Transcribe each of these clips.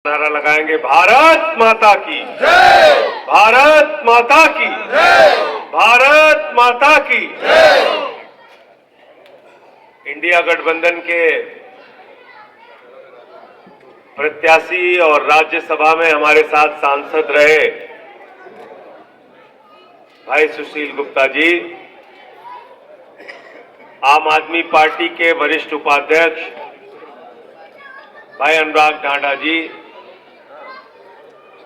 नारा लगाएंगे, भारत माता की जय, भारत माता की जय, भारत माता की जय। इंडिया गठबंधन के प्रत्याशी और राज्यसभा में हमारे साथ सांसद रहे भाई सुशील गुप्ता जी, आम आदमी पार्टी के वरिष्ठ उपाध्यक्ष भाई अनुराग ढांडा जी,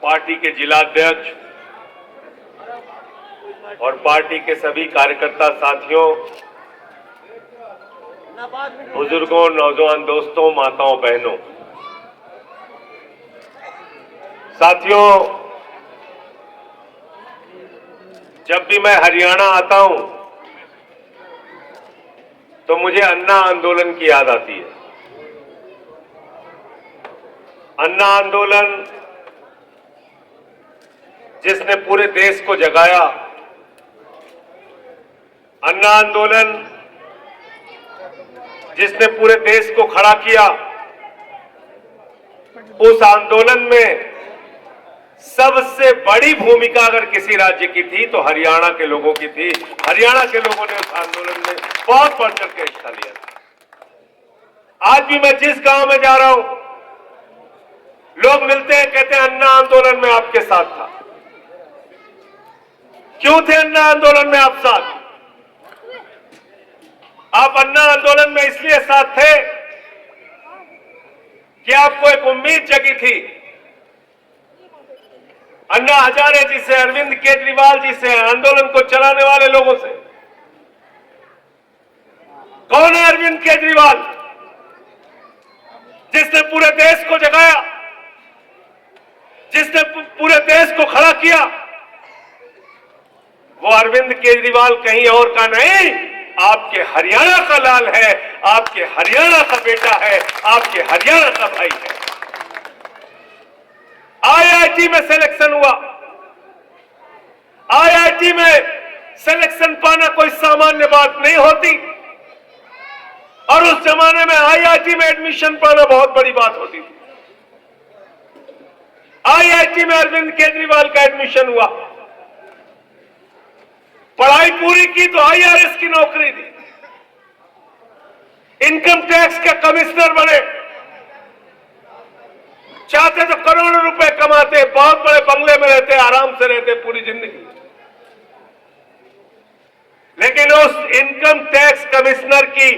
पार्टी के जिलाध्यक्ष और पार्टी के सभी कार्यकर्ता साथियों, बुजुर्गों, नौजवान दोस्तों, माताओं, बहनों, साथियों, जब भी मैं हरियाणा आता हूं तो मुझे अन्ना आंदोलन की याद आती है। अन्ना आंदोलन जिसने पूरे देश को जगाया, अन्ना आंदोलन जिसने पूरे देश को खड़ा किया, उस आंदोलन में सबसे बड़ी भूमिका अगर किसी राज्य की थी तो हरियाणा के लोगों की थी। हरियाणा के लोगों ने उस आंदोलन में बहुत बढ़ चढ़ के हिस्सा लिया था। आज भी मैं जिस गांव में जा रहा हूं, लोग मिलते हैं, कहते हैं अन्ना आंदोलन में आपके साथ था। क्यों थे अन्ना आंदोलन में आप साथ? आप अन्ना आंदोलन में इसलिए साथ थे कि आपको एक उम्मीद जगी थी। अन्ना हजारे जी से, अरविंद केजरीवाल जी से, आंदोलन को चलाने वाले लोगों से। कौन है अरविंद केजरीवाल, जिसने पूरे देश को जगाया, जिसने पूरे देश को खड़ा किया? वो अरविंद केजरीवाल कहीं और का नहीं, आपके हरियाणा का लाल है, आपके हरियाणा का बेटा है, आपके हरियाणा का भाई है। आईआईटी में सिलेक्शन हुआ। आईआईटी में सिलेक्शन पाना कोई सामान्य बात नहीं होती, और उस जमाने में आईआईटी में एडमिशन पाना बहुत बड़ी बात होती थी। आईआईटी में अरविंद केजरीवाल का एडमिशन हुआ। पढ़ाई पूरी की तो आईआरएस की नौकरी दी, इनकम टैक्स के कमिश्नर बने। चाहते तो करोड़ों रुपए कमाते, बहुत बड़े बंगले में रहते, आराम से रहते पूरी जिंदगी, लेकिन उस इनकम टैक्स कमिश्नर की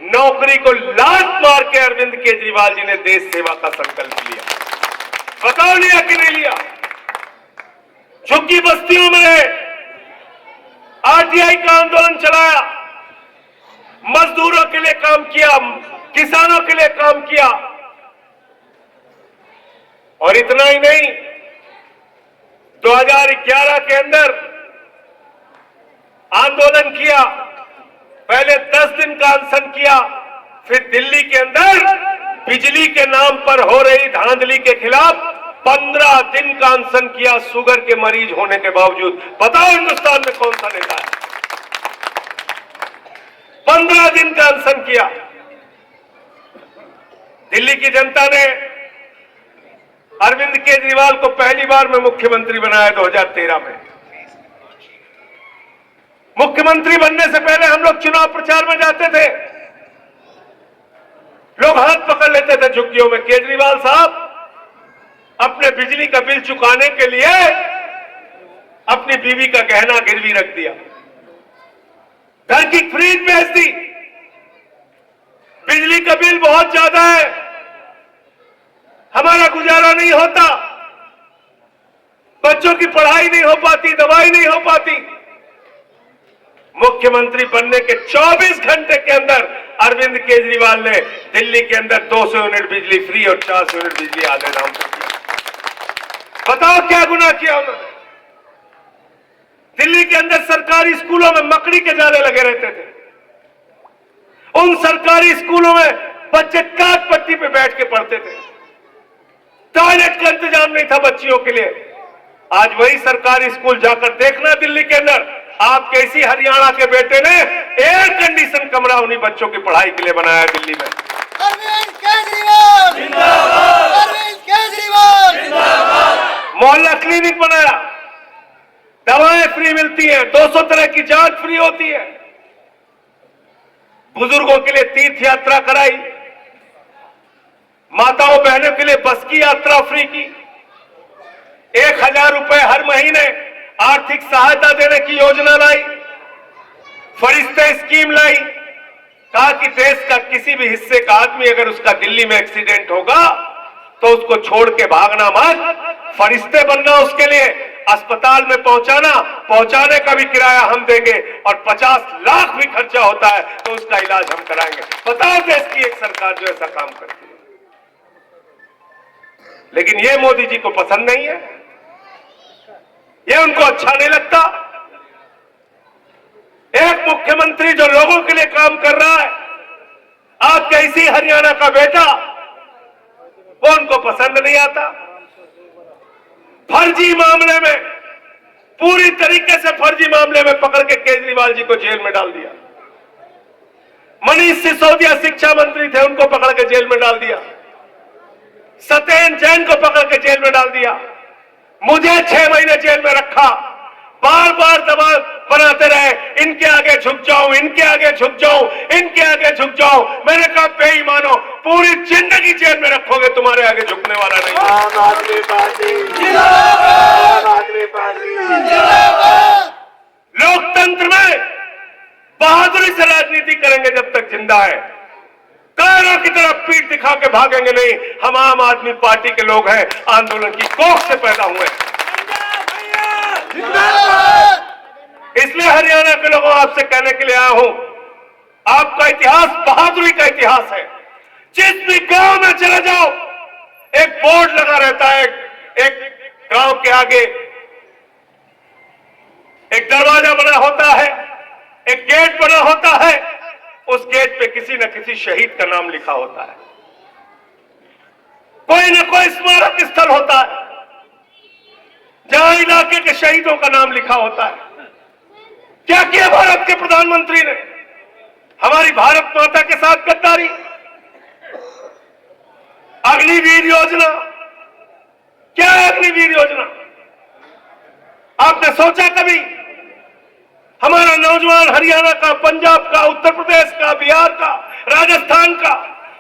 नौकरी को लात मार के अरविंद केजरीवाल जी ने देश सेवा का संकल्प लिया। बताओ लिया कि नहीं लिया? झुग्गी बस्तियों में रहे, आरटीआई का आंदोलन चलाया, मजदूरों के लिए काम किया, किसानों के लिए काम किया, और इतना ही नहीं, 2011 के अंदर आंदोलन किया। पहले 10 दिन का अनशन किया, फिर दिल्ली के अंदर बिजली के नाम पर हो रही धांधली के खिलाफ 15 दिन का अनशन किया, शुगर के मरीज होने के बावजूद। बताओ हिंदुस्तान में कौन सा नेता है? 15 दिन का अनशन किया। दिल्ली की जनता ने अरविंद केजरीवाल को पहली बार में मुख्यमंत्री बनाया 2013 में। मुख्यमंत्री बनने से पहले हम लोग चुनाव प्रचार में जाते थे, लोग हाथ पकड़ लेते थे झुग्गियों में। केजरीवाल साहब अपने बिजली का बिल चुकाने के लिए अपनी बीवी का गहना गिरवी रख दिया, घर की फ्रीज बेच दी। बिजली का बिल बहुत ज्यादा है, हमारा गुजारा नहीं होता, बच्चों की पढ़ाई नहीं हो पाती, दवाई नहीं हो पाती। मुख्यमंत्री बनने के 24 घंटे के अंदर अरविंद केजरीवाल ने दिल्ली के अंदर 200 यूनिट बिजली फ्री और 400 यूनिट बिजली आधे दाम पर दिया। बताओ क्या गुनाह किया उन्होंने? दिल्ली के अंदर सरकारी स्कूलों में मकड़ी के जाले लगे रहते थे। उन सरकारी स्कूलों में बच्चे काट पट्टी पे बैठ के पढ़ते थे, टॉयलेट का इंतजाम नहीं था बच्चियों के लिए। आज वही सरकारी स्कूल जाकर देखना, दिल्ली के अंदर आपके इसी हरियाणा के बेटे ने एयर कंडीशन कमरा उन्हीं बच्चों की पढ़ाई के लिए बनाया दिल्ली में। अरविंद केजरीवाल जिंदाबाद, अरविंद केजरीवाल मोहल्ला क्लिनिक बनाया, दवाएं फ्री मिलती हैं, 200 तरह की जांच फ्री होती है, बुजुर्गों के लिए तीर्थ यात्रा कराई, माताओं बहनों के लिए बस की यात्रा फ्री की, 1000 रुपए हर महीने आर्थिक सहायता देने की योजना लाई, फरिश्ते स्कीम लाई। कहा कि देश का किसी भी हिस्से का आदमी अगर उसका दिल्ली में एक्सीडेंट होगा तो उसको छोड़ के भागना मत, फरिश्ते बनना उसके लिए, अस्पताल में पहुंचाने का भी किराया हम देंगे और 50 लाख भी खर्चा होता है तो उसका इलाज हम कराएंगे। बताओ देश की एक सरकार जो ऐसा काम करती है। लेकिन ये मोदी जी को पसंद नहीं है, ये उनको अच्छा नहीं लगता। एक मुख्यमंत्री जो लोगों के लिए काम कर रहा है, आज कैसी हरियाणा का बेटा, वो उनको पसंद नहीं आता। फर्जी मामले में, पूरी तरीके से फर्जी मामले में पकड़ के केजरीवाल जी को जेल में डाल दिया। मनीष सिसोदिया शिक्षा मंत्री थे, उनको पकड़ के जेल में डाल दिया। सत्येंद्र जैन को पकड़ के जेल में डाल दिया। मुझे 6 महीने जेल में रखा, बार बार दबाव बनाते रहे, इनके आगे झुक जाऊं, इनके आगे झुक जाऊं, इनके आगे झुक जाऊं। मैंने कहा बेईमानो, पूरी जिंदगी जेल में रखोगे, तुम्हारे आगे झुकने वाला नहीं। आम आदमी पार्टी जिंदाबाद, आम आदमी पार्टी जिंदाबाद। लोकतंत्र में बहादुरी से राजनीति करेंगे जब तक जिंदा है, कायरों की तरफ पीठ दिखा के भागेंगे नहीं। हम आम आदमी पार्टी के लोग हैं, आंदोलन की कोख से पैदा हुए हैं। इसलिए हरियाणा के लोगों आपसे कहने के लिए आया हूं, आपका इतिहास बहादुरी का इतिहास है। जिस भी गांव में चले जाओ, एक बोर्ड लगा रहता है, एक गांव के आगे एक दरवाजा बना होता है, एक गेट बना होता है, उस गेट पे किसी न किसी शहीद का नाम लिखा होता है, कोई न कोई स्मारक स्थल होता है जहां इलाके के शहीदों का नाम लिखा होता है। क्या किया भारत के प्रधानमंत्री ने? हमारी भारत माता के साथ गद्दारी। अग्निवीर योजना, क्या है अग्निवीर योजना? आपने सोचा कभी? हमारा नौजवान हरियाणा का, पंजाब का, उत्तर प्रदेश का, बिहार का, राजस्थान का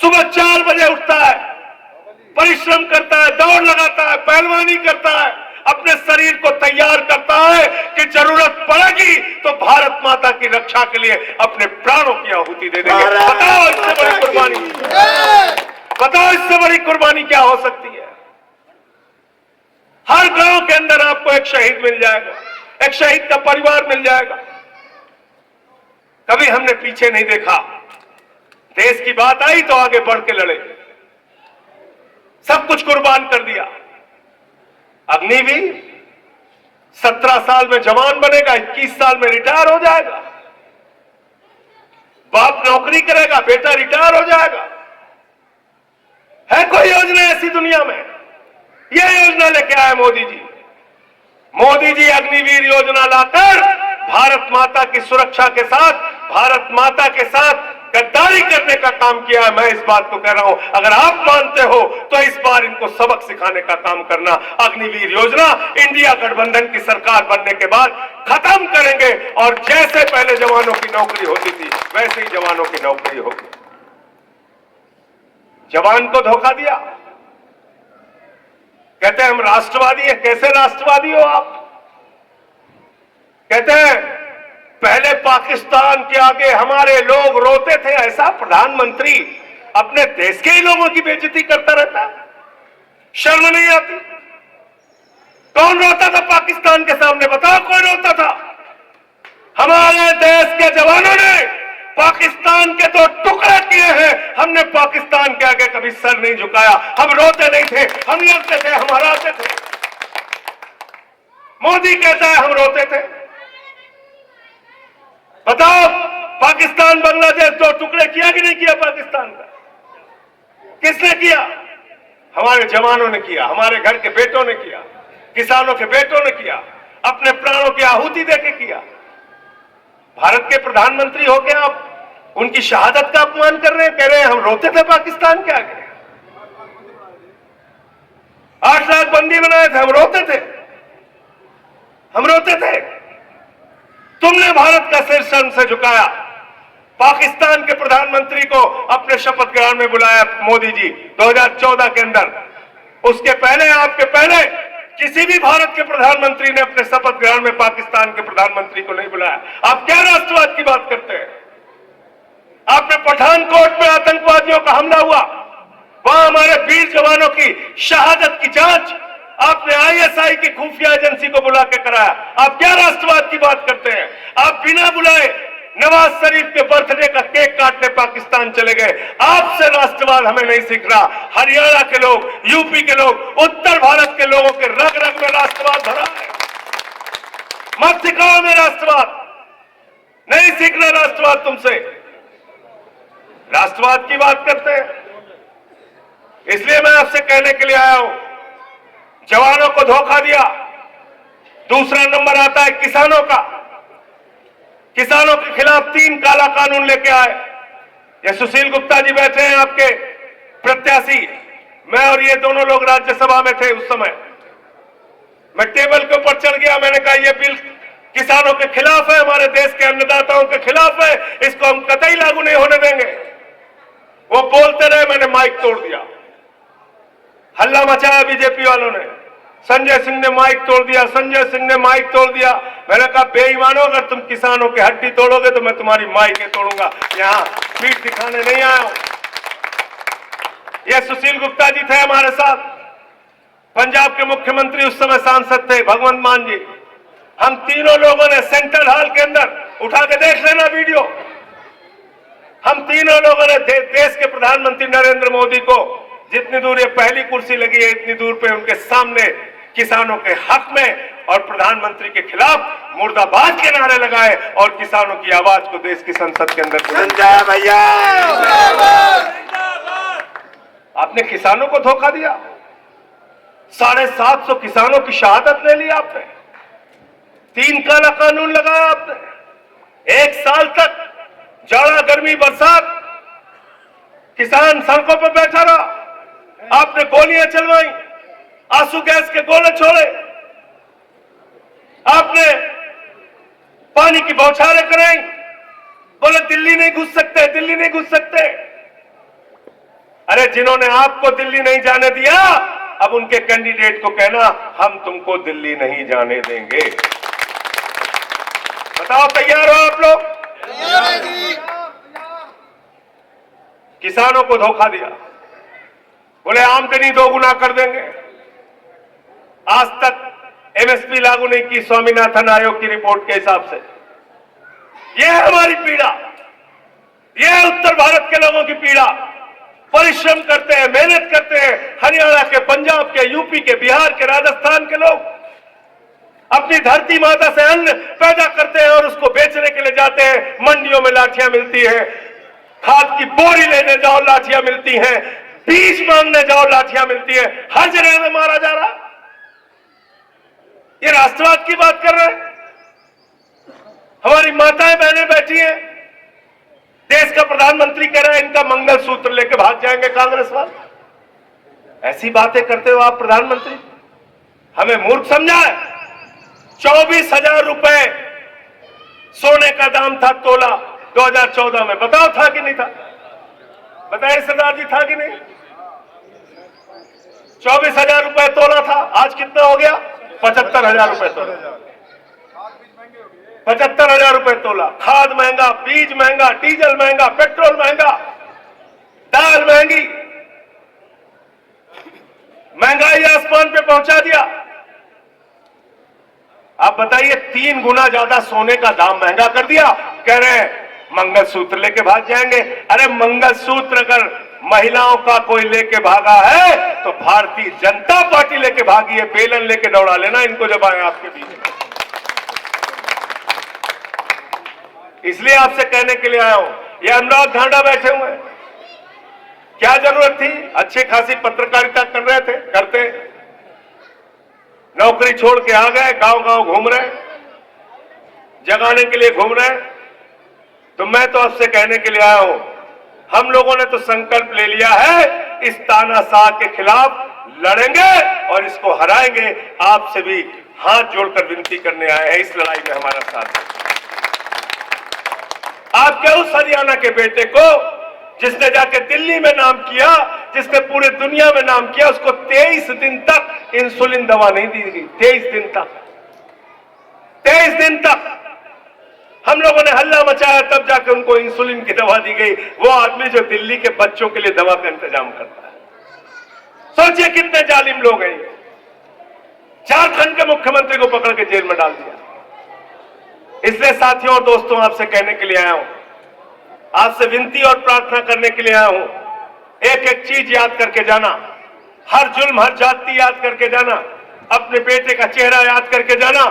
सुबह 4 बजे उठता है, परिश्रम करता है, दौड़ लगाता है, पहलवानी करता है, अपने शरीर को तैयार करता है कि जरूरत पड़ेगी तो भारत माता की रक्षा के लिए अपने प्राणों की आहुति दे देंगे। बताओ इससे बड़ी कुर्बानी, बताओ इससे बड़ी कुर्बानी क्या हो सकती है? हर गांव के अंदर आपको एक शहीद मिल जाएगा, एक शहीद का परिवार मिल जाएगा। कभी हमने पीछे नहीं देखा, देश की बात आई तो आगे बढ़ के लड़े, सब कुछ कुर्बान कर दिया। अग्निवीर 17 साल में जवान बनेगा, 21 साल में रिटायर हो जाएगा। बाप नौकरी करेगा, बेटा रिटायर हो जाएगा। है कोई योजना ऐसी दुनिया में? यह योजना लेके आए मोदी जी। मोदी जी अग्निवीर योजना लाकर भारत माता की सुरक्षा के साथ, भारत माता के साथ गद्दारी करने का काम किया है। मैं इस बात को कह रहा हूं, अगर आप मानते हो तो इस बार इनको सबक सिखाने का काम करना। अग्निवीर योजना इंडिया गठबंधन की सरकार बनने के बाद खत्म करेंगे और जैसे पहले जवानों की नौकरी होती थी वैसे ही जवानों की नौकरी होगी। जवान को धोखा दिया, कहते हैं हम राष्ट्रवादी हैं। कैसे राष्ट्रवादी हो आप? कहते हैं पहले पाकिस्तान के आगे हमारे लोग रोते थे। ऐसा प्रधानमंत्री अपने देश के ही लोगों की बेइज्जती करता रहता है, शर्म नहीं आती? कौन रोता था पाकिस्तान के सामने? बताओ कौन रोता था? हमारे देश के जवानों ने पाकिस्तान के 2 टुकड़े किए हैं। हमने पाकिस्तान के आगे कभी सर नहीं झुकाया। हम रोते नहीं थे, हम लड़ते थे, हम हराते थे। मोदी कहता है हम रोते थे। बताओ पाकिस्तान बांग्लादेश 2 टुकड़े किया कि नहीं किया? पाकिस्तान का किसने किया? हमारे जवानों ने किया, हमारे घर के बेटों ने किया, किसानों के बेटों ने किया, अपने प्राणों की आहुति देके किया। भारत के प्रधानमंत्री होकर आप उनकी शहादत का अपमान कर रहे हैं, कह रहे हैं हम रोते थे पाकिस्तान के आगे। 8 लाख बंदी बनाए थे, हम रोते थे। तुमने भारत का सिर शर्म से झुकाया। पाकिस्तान के प्रधानमंत्री को अपने शपथ ग्रहण में बुलाया मोदी जी 2014 के अंदर। उसके पहले, आपके पहले किसी भी भारत के प्रधानमंत्री ने अपने शपथ ग्रहण में पाकिस्तान के प्रधानमंत्री को नहीं बुलाया। आप क्या राष्ट्रवाद की बात करते हैं? आपने पठानकोट में आतंकवादियों का हमला हुआ, वहां हमारे वीर जवानों की शहादत की जांच आपने आईएसआई की खुफिया एजेंसी को बुला के कराया। आप क्या राष्ट्रवाद की बात करते हैं? आप बिना बुलाए नवाज शरीफ के बर्थडे का केक काटने पाकिस्तान चले गए। आपसे राष्ट्रवाद हमें नहीं सीख रहा। हरियाणा के लोग, यूपी के लोग, उत्तर भारत के लोगों के रग रग में राष्ट्रवाद भरा है। मत सिखाओ हमें राष्ट्रवाद, नहीं सीखना राष्ट्रवाद तुमसे। राष्ट्रवाद की बात करते हैं, इसलिए मैं आपसे कहने के लिए आया हूं, जवानों को धोखा दिया। दूसरा नंबर आता है किसानों का। किसानों के खिलाफ 3 काला कानून लेके आए। ये सुशील गुप्ता जी बैठे हैं, आपके प्रत्याशी। मैं और ये दोनों लोग राज्यसभा में थे उस समय। मैं टेबल के ऊपर चढ़ गया, मैंने कहा यह बिल किसानों के खिलाफ है, हमारे देश के अन्नदाताओं के खिलाफ है, इसको हम कतई लागू नहीं होने देंगे। वो बोलते रहे, मैंने माइक तोड़ दिया। हल्ला मचाया बीजेपी वालों ने। संजय सिंह ने माइक तोड़ दिया, संजय सिंह ने माइक तोड़ दिया। मैंने कहा बेईमानो, अगर तुम किसानों के हड्डी तोड़ोगे तो मैं तुम्हारी माइकें तोड़ूंगा। यहां पीठ दिखाने नहीं आया हूं। यह सुशील गुप्ता जी थे हमारे साथ, पंजाब के मुख्यमंत्री उस समय सांसद थे, भगवंत मान जी। हम तीनों लोगों ने सेंट्रल हॉल के अंदर, उठा के देख लेना वीडियो, हम तीनों लोगों ने देश के प्रधानमंत्री नरेंद्र मोदी को, जितनी दूर ये पहली कुर्सी लगी है इतनी दूर पे उनके सामने किसानों के हक में और प्रधानमंत्री के खिलाफ मुर्दाबाद के नारे लगाए और किसानों की आवाज को देश की संसद के अंदर बुलंदाया। भैया आपने किसानों को धोखा दिया। 750 किसानों की शहादत ले ली आपने। 3 काला कानून लगाया आपने। 1 साल तक जाड़ा, गर्मी, बरसात किसान सड़कों पर बैठा रहा। आपने गोलियां चलवाई, आंसू गैस के गोले छोड़े, आपने पानी की बौछारें कराई, बोले दिल्ली नहीं घुस सकते, दिल्ली नहीं घुस सकते। अरे जिन्होंने आपको दिल्ली नहीं जाने दिया, अब उनके कैंडिडेट को कहना हम तुमको दिल्ली नहीं जाने देंगे। बताओ तैयार हो आप लोग? किसानों को धोखा दिया, बोले आमदनी 2 गुना कर देंगे। आज तक एमएसपी लागू नहीं की स्वामीनाथन आयोग की रिपोर्ट के हिसाब से। यह है हमारी पीड़ा, यह है उत्तर भारत के लोगों की पीड़ा। परिश्रम करते हैं, मेहनत करते हैं, हरियाणा के, पंजाब के, यूपी के, बिहार के, राजस्थान के लोग अपनी धरती माता से अन्न पैदा करते हैं और उसको बेचने के लिए जाते हैं। मंडियों में लाठियां मिलती है, खाद की बोरी लेने जाओ लाठियां मिलती हैं, बीज मांगने जाओ लाठियां मिलती है, हर जगह में मारा जा रहा। ये राष्ट्रवाद की बात कर रहे हैं। हमारी माताएं बहनें बैठी हैं, देश का प्रधानमंत्री कह रहा है इनका मंगलसूत्र लेके भाग जाएंगे कांग्रेस वाले। ऐसी बातें करते हो आप प्रधानमंत्री? हमें मूर्ख समझा है? 24,000 रुपए सोने का दाम था तोला 2014 में। बताओ था कि नहीं था? बताइए सरदार जी, था कि नहीं? 24,000 रुपए तोला था। आज कितना हो गया? 75,000 रुपए तोला। 75,000 रुपए तोला। खाद महंगा, बीज महंगा, डीजल महंगा, पेट्रोल महंगा, दाल महंगी, महंगाई आसमान पे पहुंचा दिया। आप बताइए, 3 गुना ज्यादा सोने का दाम महंगा कर दिया। कह रहे हैं मंगलसूत्र लेके भाग जाएंगे। अरे मंगलसूत्र अगर महिलाओं का कोई लेके भागा है तो भारतीय जनता पार्टी लेके भागी है। बेलन लेके दौड़ा लेना इनको जब आए आपके बीच में। इसलिए आपसे कहने के लिए आया हूं, ये अनुराग ढांडा बैठे हुए हैं, क्या जरूरत थी? अच्छी खासी पत्रकारिता कर रहे थे, करते, नौकरी छोड़ के आ गए, गांव गांव घूम रहे, जगाने के लिए घूम रहे। तो मैं तो आपसे कहने के लिए आया हूं, हम लोगों ने तो संकल्प ले लिया है इस तानाशाह के खिलाफ लड़ेंगे और इसको हराएंगे। आपसे भी हाथ जोड़कर विनती करने आए हैं, इस लड़ाई में हमारा साथ है। आपके उस हरियाणा के बेटे को जिसने जाके दिल्ली में नाम किया, जिसने पूरे दुनिया में नाम किया, उसको 23 दिन तक इंसुलिन दवा नहीं दी गई। 23 दिन तक, 23 दिन तक हम लोगों ने हल्ला मचाया, तब जाकर उनको इंसुलिन की दवा दी गई। वो आदमी जो दिल्ली के बच्चों के लिए दवा का इंतजाम करता है, सोचिए कितने जालिम लोग हैं। झारखंड के मुख्यमंत्री को पकड़ के जेल में डाल दिया। इसलिए साथियों और दोस्तों, आपसे कहने के लिए आया हूं, आपसे विनती और प्रार्थना करने के लिए आया हूं, एक एक चीज याद करके जाना, हर जुल्म, हर जाति याद करके जाना, अपने बेटे का चेहरा याद करके जाना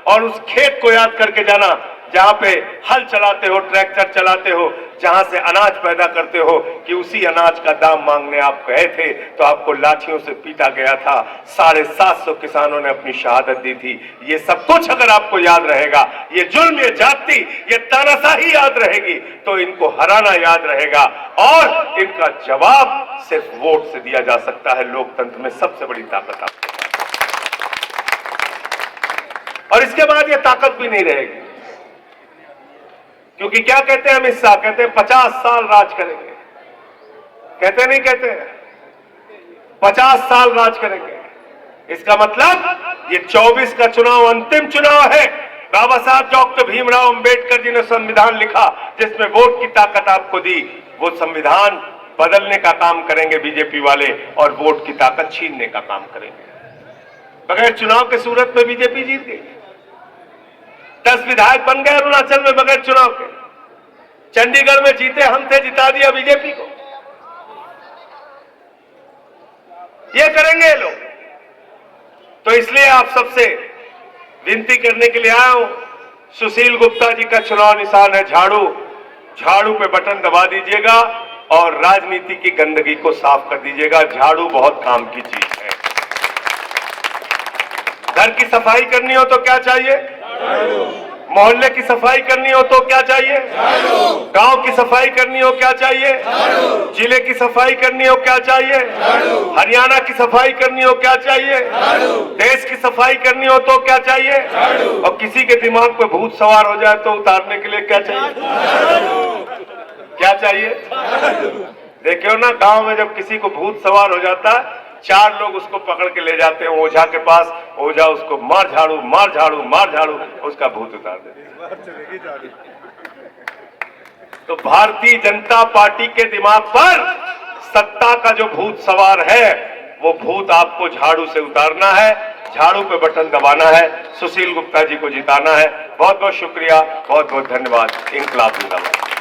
और उस खेत को याद करके जाना जहां पे हल चलाते हो, ट्रैक्टर चलाते हो, जहां से अनाज पैदा करते हो, कि उसी अनाज का दाम मांगने आप गए थे तो आपको लाठियों से पीटा गया था। 750 किसानों ने अपनी शहादत दी थी। ये सब कुछ अगर आपको याद रहेगा, ये जुल्म, ये जाति, ये तानाशाही याद रहेगी, तो इनको हराना याद रहेगा। और इनका जवाब सिर्फ वोट से दिया जा सकता है। लोकतंत्र में सबसे बड़ी ताकत आपके पास, और इसके बाद ये ताकत भी नहीं रहेगी। क्योंकि क्या कहते हैं अमित शाह, कहते हैं 50 साल राज करेंगे। कहते नहीं कहते हैं 50 साल राज करेंगे। इसका मतलब ये 24 का चुनाव अंतिम चुनाव है। बाबा साहब डॉक्टर भीमराव अंबेडकर जी ने संविधान लिखा जिसमें वोट की ताकत आपको दी। वो संविधान बदलने का काम करेंगे बीजेपी वाले और वोट की ताकत छीनने का काम करेंगे। बगैर चुनाव के सूरत में बीजेपी जीत गई। 10 विधायक बन गए अरुणाचल में बगैर चुनाव के। चंडीगढ़ में जीते हम थे, जिता दिया बीजेपी को। ये करेंगे ये लोग। तो इसलिए आप सबसे विनती करने के लिए आया हूं, सुशील गुप्ता जी का चुनाव निशान है झाड़ू। झाड़ू पे बटन दबा दीजिएगा और राजनीति की गंदगी को साफ कर दीजिएगा। झाड़ू बहुत काम की चीज है। घर की सफाई करनी हो तो क्या चाहिए? मोहल्ले की सफाई करनी हो तो क्या चाहिए? गांव की सफाई करनी हो क्या चाहिए? जिले की सफाई करनी हो क्या चाहिए? हरियाणा की सफाई करनी हो क्या चाहिए? देश की सफाई करनी हो तो क्या चाहिए? और किसी के दिमाग पे भूत सवार हो जाए तो उतारने के लिए क्या चाहिए? क्या चाहिए? देखियो ना, गांव में जब किसी को भूत सवार हो जाता है, 4 लोग उसको पकड़ के ले जाते हैं ओझा के पास। ओझा उसको मार झाड़ू, मार झाड़ू, मार झाड़ू, उसका भूत उतार देते हैं। तो भारतीय जनता पार्टी के दिमाग पर सत्ता का जो भूत सवार है, वो भूत आपको झाड़ू से उतारना है, झाड़ू पे बटन दबाना है, सुशील गुप्ता जी को जिताना है। बहुत बहुत शुक्रिया, बहुत बहुत धन्यवाद। इंकलाब जिंदाबाद।